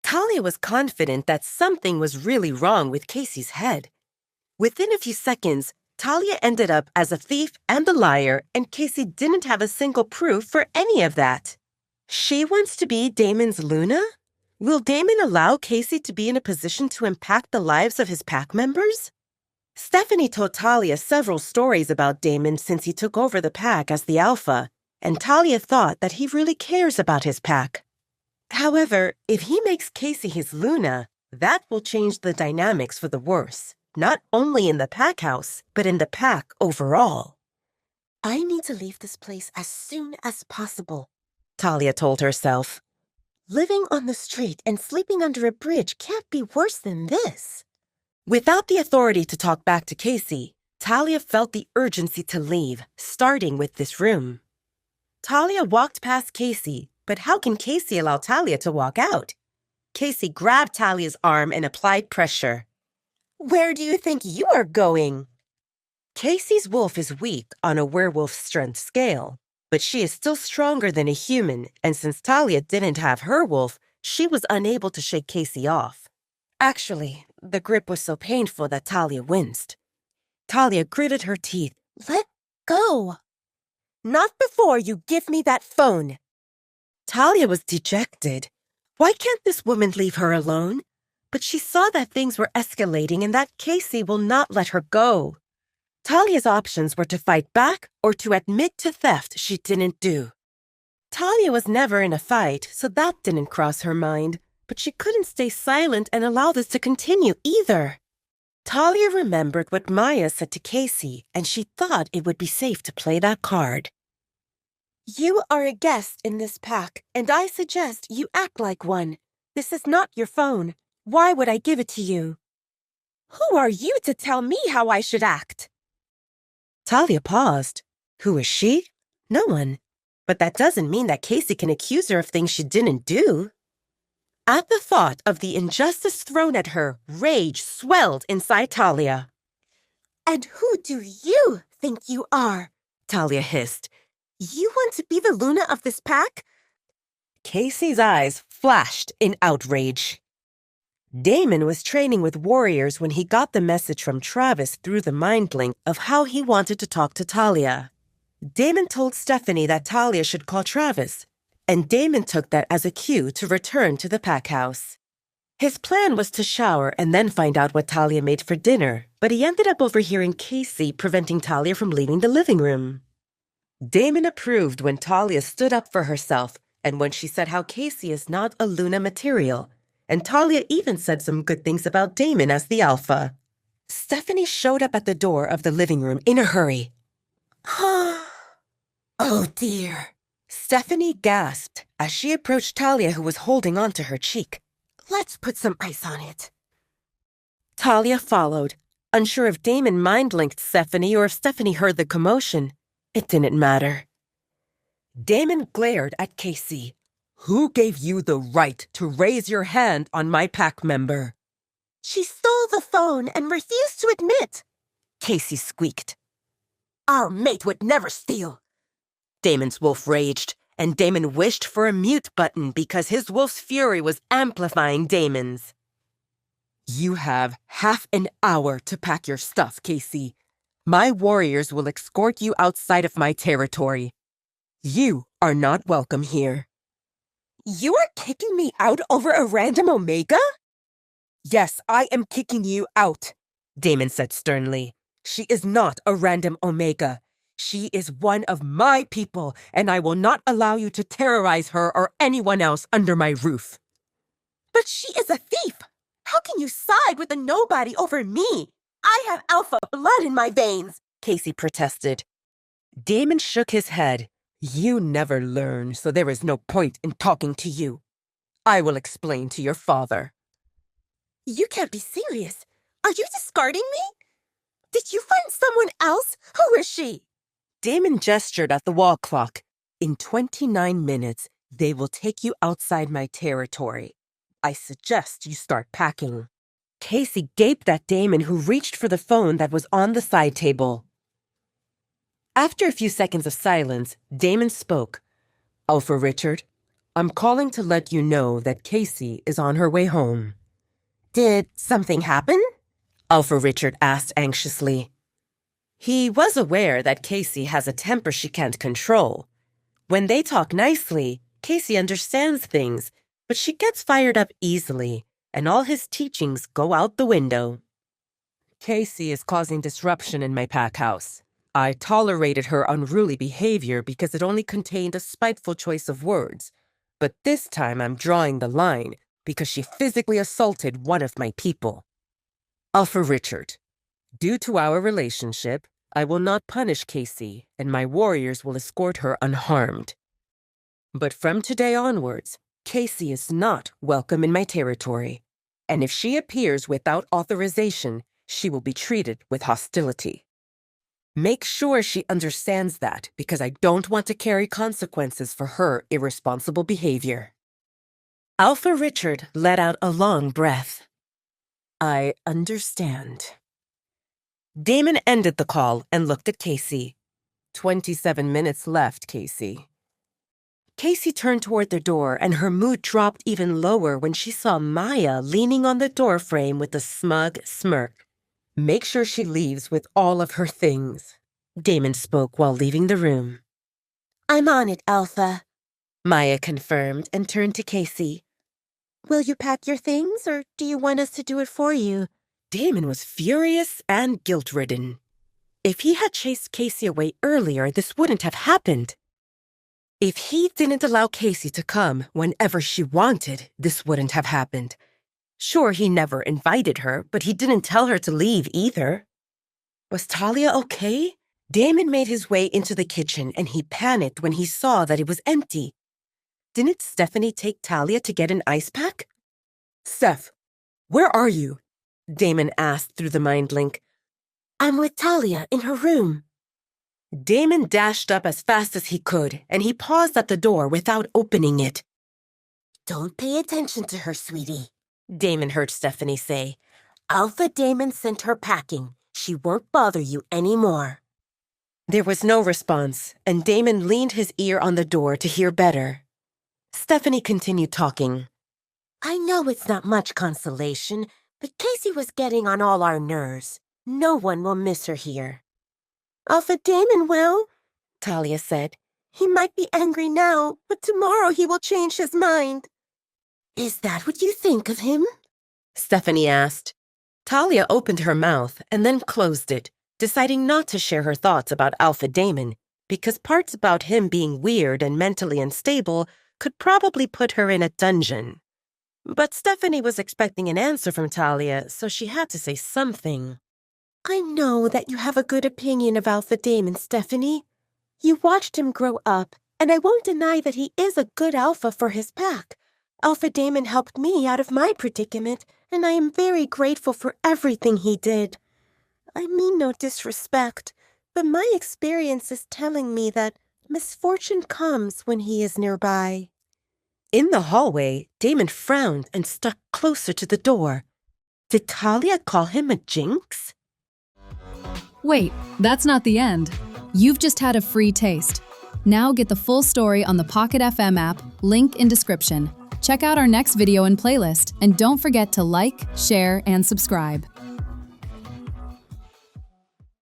Talia was confident that something was really wrong with Casey's head. Within a few seconds, Talia ended up as a thief and a liar, and Casey didn't have a single proof for any of that. She wants to be Damon's Luna? Will Damon allow Casey to be in a position to impact the lives of his pack members? Stephanie told Talia several stories about Damon since he took over the pack as the alpha, and Talia thought that he really cares about his pack. However, if he makes Casey his Luna, that will change the dynamics for the worse, not only in the pack house, but in the pack overall. I need to leave this place as soon as possible, Talia told herself. Living on the street and sleeping under a bridge can't be worse than this. Without the authority to talk back to Casey, Talia felt the urgency to leave, starting with this room. Talia walked past Casey, but how can Casey allow Talia to walk out? Casey grabbed Talia's arm and applied pressure. Where do you think you are going? Casey's wolf is weak on a werewolf strength scale, but she is still stronger than a human, and since Talia didn't have her wolf, she was unable to shake Casey off. Actually, the grip was so painful that Talia winced. Talia gritted her teeth. Let go. Not before you give me that phone. Talia was dejected. Why can't this woman leave her alone? But she saw that things were escalating and that Casey will not let her go. Talia's options were to fight back or to admit to theft she didn't do. Talia was never in a fight, so that didn't cross her mind, but she couldn't stay silent and allow this to continue either. Talia remembered what Maya said to Casey, and she thought it would be safe to play that card. You are a guest in this pack, and I suggest you act like one. This is not your phone. Why would I give it to you? Who are you to tell me how I should act? Talia paused. Who is she? No one. But that doesn't mean that Casey can accuse her of things she didn't do. At the thought of the injustice thrown at her, rage swelled inside Talia. And who do you think you are? Talia hissed. You want to be the Luna of this pack? Casey's eyes flashed in outrage. Damon was training with warriors when he got the message from Travis through the mind link of how he wanted to talk to Talia. Damon told Stephanie that Talia should call Travis, and Damon took that as a cue to return to the pack house. His plan was to shower and then find out what Talia made for dinner, but he ended up overhearing Casey preventing Talia from leaving the living room. Damon approved when Talia stood up for herself and when she said how Casey is not a Luna material, and Talia even said some good things about Damon as the alpha. Stephanie showed up at the door of the living room in a hurry. Oh dear. Stephanie gasped as she approached Talia, who was holding onto her cheek. Let's put some ice on it. Talia followed, unsure if Damon mind-linked Stephanie or if Stephanie heard the commotion. It didn't matter. Damon glared at Casey. Who gave you the right to raise your hand on my pack member? She stole the phone and refused to admit, Casey squeaked. Our mate would never steal. Damon's wolf raged, and Damon wished for a mute button because his wolf's fury was amplifying Damon's. You have half an hour to pack your stuff, Casey. My warriors will escort you outside of my territory. You are not welcome here. You are kicking me out over a random Omega? Yes, I am kicking you out, Damon said sternly. She is not a random Omega. She is one of my people, and I will not allow you to terrorize her or anyone else under my roof. But she is a thief. How can you side with a nobody over me? I have alpha blood in my veins, Casey protested. Damon shook his head. You never learn, so there is no point in talking to you. I will explain to your father. You can't be serious. Are you discarding me? Did you find someone else? Who is she? Damon gestured at the wall clock. In 29 minutes, they will take you outside my territory. I suggest you start packing. Casey gaped at Damon, who reached for the phone that was on the side table. After a few seconds of silence, Damon spoke. Alpha Richard, I'm calling to let you know that Cassie is on her way home. Did something happen? Alpha Richard asked anxiously. He was aware that Cassie has a temper she can't control. When they talk nicely, Cassie understands things, but she gets fired up easily, and all his teachings go out the window. Cassie is causing disruption in my pack house. I tolerated her unruly behavior because it only contained a spiteful choice of words. But this time I'm drawing the line because she physically assaulted one of my people. Alpha Richard, due to our relationship, I will not punish Cassie, and my warriors will escort her unharmed. But from today onwards, Cassie is not welcome in my territory, and if she appears without authorization, she will be treated with hostility. Make sure she understands that, because I don't want to carry consequences for her irresponsible behavior. Alpha Richard let out a long breath. I understand. Damon ended the call and looked at Cassie. 27 minutes left, Cassie. Cassie turned toward the door, and her mood dropped even lower when she saw Maya leaning on the doorframe with a smug smirk. Make sure she leaves with all of her things, Damon spoke while leaving the room. I'm on it, Alpha, Maya confirmed and turned to Cassie. Will you pack your things, or do you want us to do it for you? Damon was furious and guilt-ridden. If he had chased Cassie away earlier, this wouldn't have happened. If he didn't allow Cassie to come whenever she wanted, this wouldn't have happened. Sure, he never invited her, but he didn't tell her to leave either. Was Talia okay? Damon made his way into the kitchen, and he panicked when he saw that it was empty. Didn't Stephanie take Talia to get an ice pack? Steph, where are you? Damon asked through the mind link. I'm with Talia in her room. Damon dashed up as fast as he could, and he paused at the door without opening it. Don't pay attention to her, sweetie, Damon heard Stephanie say. Alpha Damon sent her packing. She won't bother you anymore. There was no response, and Damon leaned his ear on the door to hear better. Stephanie continued talking. I know it's not much consolation, but Cassie was getting on all our nerves. No one will miss her here. Alpha Damon will, Talia said. He might be angry now, but tomorrow he will change his mind. Is that what you think of him? Stephanie asked. Talia opened her mouth and then closed it, deciding not to share her thoughts about Alpha Damon, because parts about him being weird and mentally unstable could probably put her in a dungeon. But Stephanie was expecting an answer from Talia, so she had to say something. I know that you have a good opinion of Alpha Damon, Stephanie. You watched him grow up, and I won't deny that he is a good alpha for his pack. Alpha Damon helped me out of my predicament, and I am very grateful for everything he did. I mean no disrespect, but my experience is telling me that misfortune comes when he is nearby. In the hallway, Damon frowned and stuck closer to the door. Did Talia call him a jinx? Wait, that's not the end. You've just had a free taste. Now get the full story on the Pocket FM app, link in description. Check out our next video and playlist, and don't forget to like, share, and subscribe.